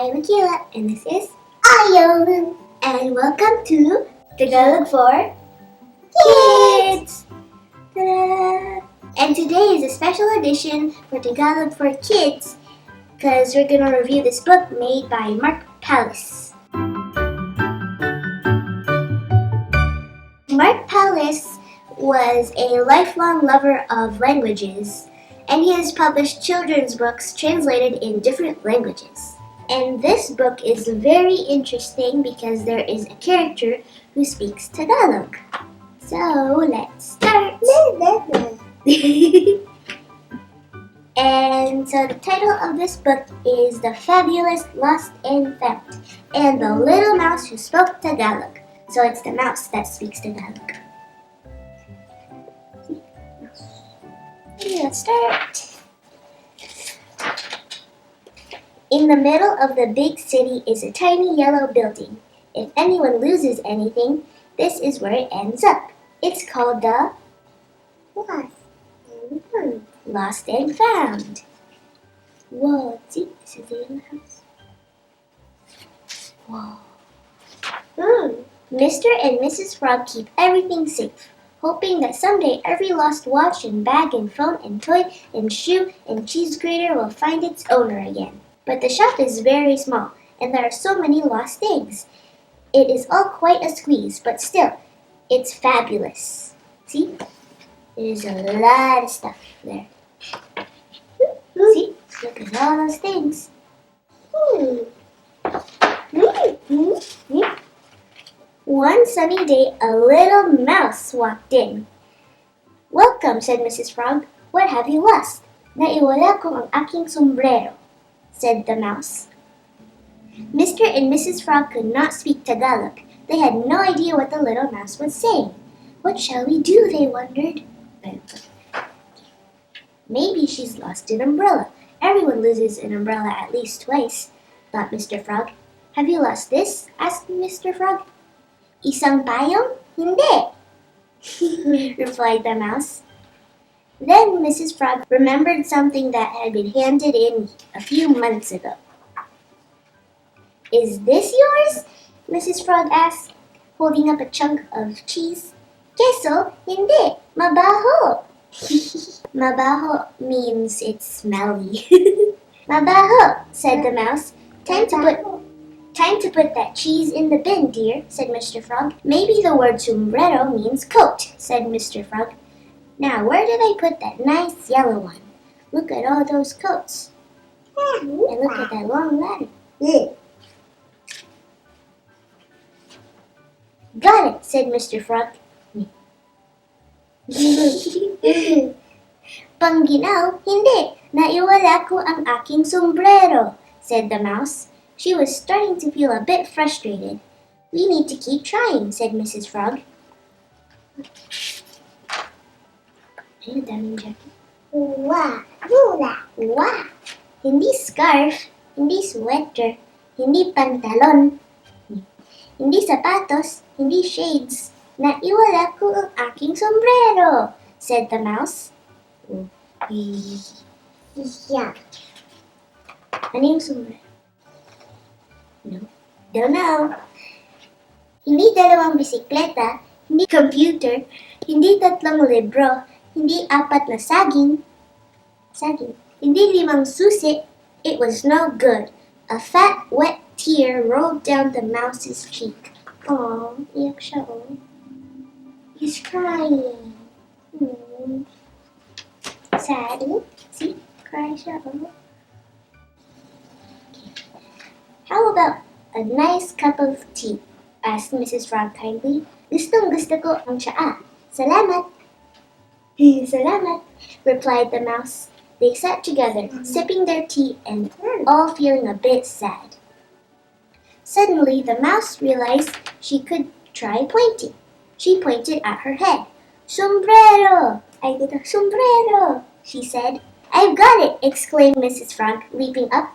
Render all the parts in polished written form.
I'm Achilla, and this is Aloud. And welcome to Tagalog for Kids! Ta-da! And today is a special edition for Tagalog for Kids because we're going to review this book made by Mark Pallis. Mark Pallis was a lifelong lover of languages, and he has published children's books translated in different languages. And this book is very interesting because there is a character who speaks Tagalog. So let's start. And so the title of this book is The Fabulous Lost and Found, and the Little Mouse Who Spoke Tagalog. So it's the mouse that speaks Tagalog. Let's start. In the middle of the big city is a tiny yellow building. If anyone loses anything, this is where it ends up. It's called the Lost and Found. Whoa, see, this is the yellow house. Whoa. Mr. and Mrs. Frog keep everything safe, hoping that someday every lost watch and bag and phone and toy and shoe and cheese grater will find its owner again. But the shop is very small, and there are so many lost things. It is all quite a squeeze, but still, it's fabulous. See? There's a lot of stuff there. See? Look at all those things. One sunny day, a little mouse walked in. "Welcome," said Mrs. Frog. "What have you lost?" "Naiwala ko ang aking sombrero," said the mouse. Mr. and Mrs. Frog could not speak Tagalog. They had no idea what the little mouse was saying. What shall we do, they wondered. Maybe she's lost an umbrella. Everyone loses an umbrella at least twice, thought Mr. Frog. "Have you lost this?" asked Mr. Frog. "Isang payong? Hindi," replied the mouse. Then Mrs. Frog remembered something that had been handed in a few months ago. "Is this yours?" Mrs. Frog asked, holding up a chunk of cheese. "Queso? Hindi. Mabaho." Mabaho means it's smelly. "Mabaho," said the mouse. Time to put that cheese in the bin, dear," said Mr. Frog. "Maybe the word sombrero means coat," said Mr. Frog. "Now, where did I put that nice yellow one? Look at all those coats. And look at that long ladder. "Got it," said Mr. Frog. "Pangginaw, hindi. Naiwala ko ang aking sombrero," said the mouse. She was starting to feel a bit frustrated. "We need to keep trying," said Mrs. Frog. Wah! Hindi scarf, hindi sweater, hindi pantalon, hindi sapatos, hindi shades. Naiwala ko ang aking sombrero," said the mouse. Yeah. Ano yung sombrero? No. Don't know. Hindi dalawang bisikleta, hindi computer, hindi tatlong libro, hindi apat na saging, hindi 5 susi. It was no good. A fat, wet tear rolled down the mouse's cheek. Aw, iyak siya, oh. He's crying. Sad. See? Cry siya, oh. "How about a nice cup of tea?" asked Mrs. Frog kindly. "Gustong-gusto ko ang tsaa. Salamat." "Salamat," replied the mouse. They sat together, sipping their tea and all feeling a bit sad. Suddenly, the mouse realized she could try pointing. She pointed at her head. "Sombrero! I did a sombrero," she said. "I've got it!" exclaimed Mrs. Frog, leaping up.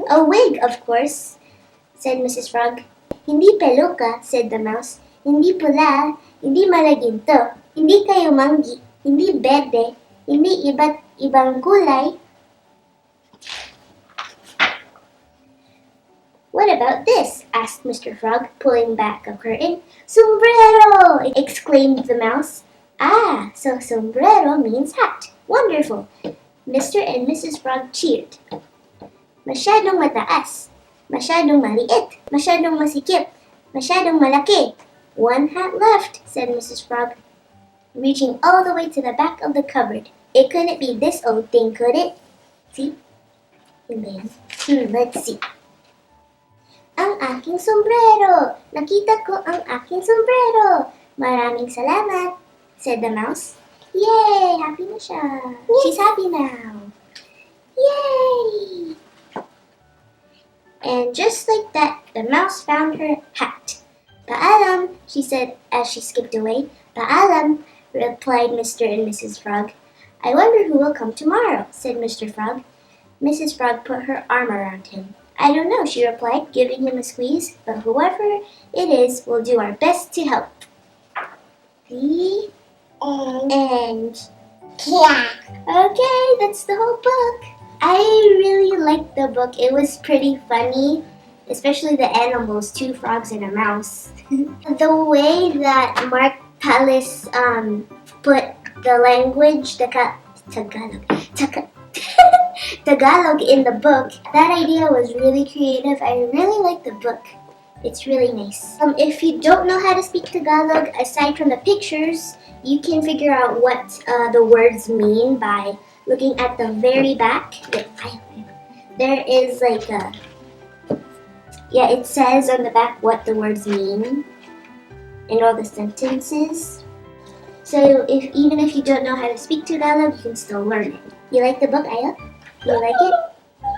"A wig, of course," said Mrs. Frog. "Hindi peluka," said the mouse. "Hindi pula, hindi malaginto, hindi kayo manggi, hindi berde, hindi iba't ibang kulay." What about this? Asked Mr. Frog, pulling back a curtain. Sombrero! Exclaimed the mouse. Ah, so sombrero means hat. Wonderful! Mr. and Mrs. Frog cheered. Masyadong mataas. Masyadong maliit. Masyadong masikip. Masyadong malaki. One hat left, said Mrs. Frog, reaching all the way to the back of the cupboard. It couldn't be this old thing, could it? See? And then, let's see. Ang aking sombrero! Nakita ko ang aking sombrero! Maraming salamat, said the mouse. Yay! Happy na siya. She's happy now. Yay! And just like that, the mouse found her hat. Paalam, she said as she skipped away. Paalam, replied Mr. and Mrs. Frog. I wonder who will come tomorrow, said Mr. Frog. Mrs. Frog put her arm around him. I don't know, she replied, giving him a squeeze, but whoever it is, we'll do our best to help. The end. Yeah. Okay, that's the whole book. I really liked the book. It was pretty funny, especially the animals, 2 frogs and a mouse. The way that Mark Pallis put the language, Tagalog in the book, that idea was really creative. I really like the book. It's really nice. If you don't know how to speak Tagalog, aside from the pictures, you can figure out what the words mean by looking at the very back. There is like a... Yeah, it says on the back what the words mean in all the sentences. So even if you don't know how to speak Tagalog, you can still learn it. You like the book, Idol? You like it?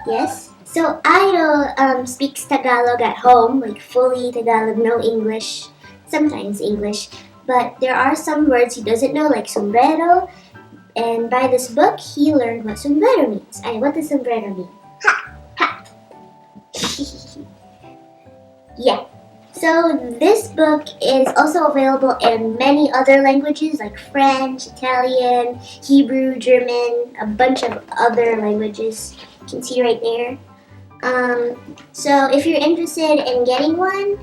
Yes? So Idol speaks Tagalog at home, like fully Tagalog, no English, sometimes English. But there are some words he doesn't know, like sombrero. And by this book, he learned what sombrero means. What does sombrero mean? Hat. Yeah. So this book is also available in many other languages like French, Italian, Hebrew, German, a bunch of other languages. You can see right there. So if you're interested in getting one,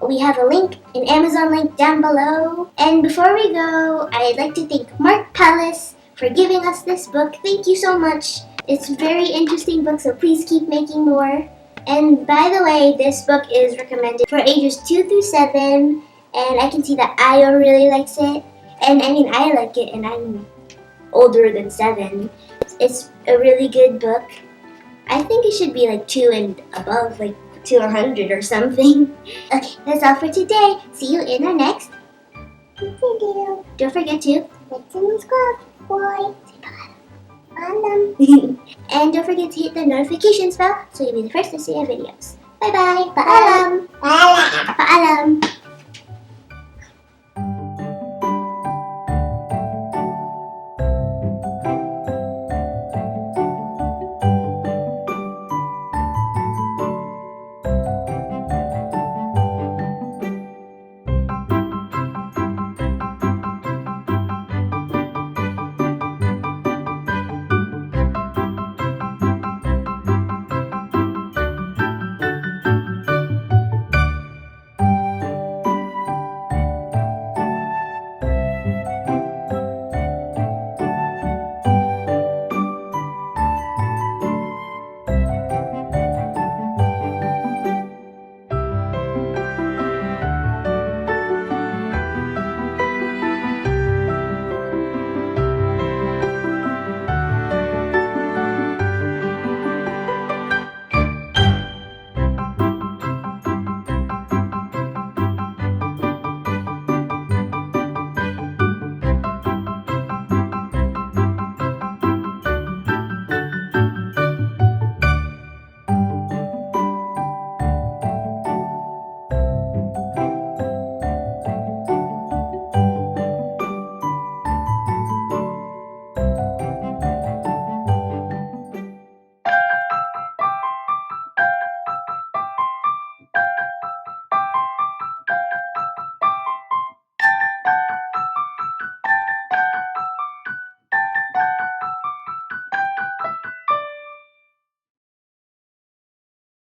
we have a link, an Amazon link down below. And before we go, I'd like to thank Mark Pallis for giving us this book. Thank you so much. It's a very interesting book, so please keep making more. And by the way, this book is recommended for ages 2 through 7, and I can see that Ayo really likes it. And I mean, I like it, and I'm older than 7. It's a really good book. I think it should be like 2 and above, like 200 or something. Okay, that's all for today. See you in our next video. Don't forget to like and subscribe. Bye. Say bye. And don't forget to hit the notifications bell so you'll be the first to see our videos. Bye bye. Paalam. Paalam. Paalam.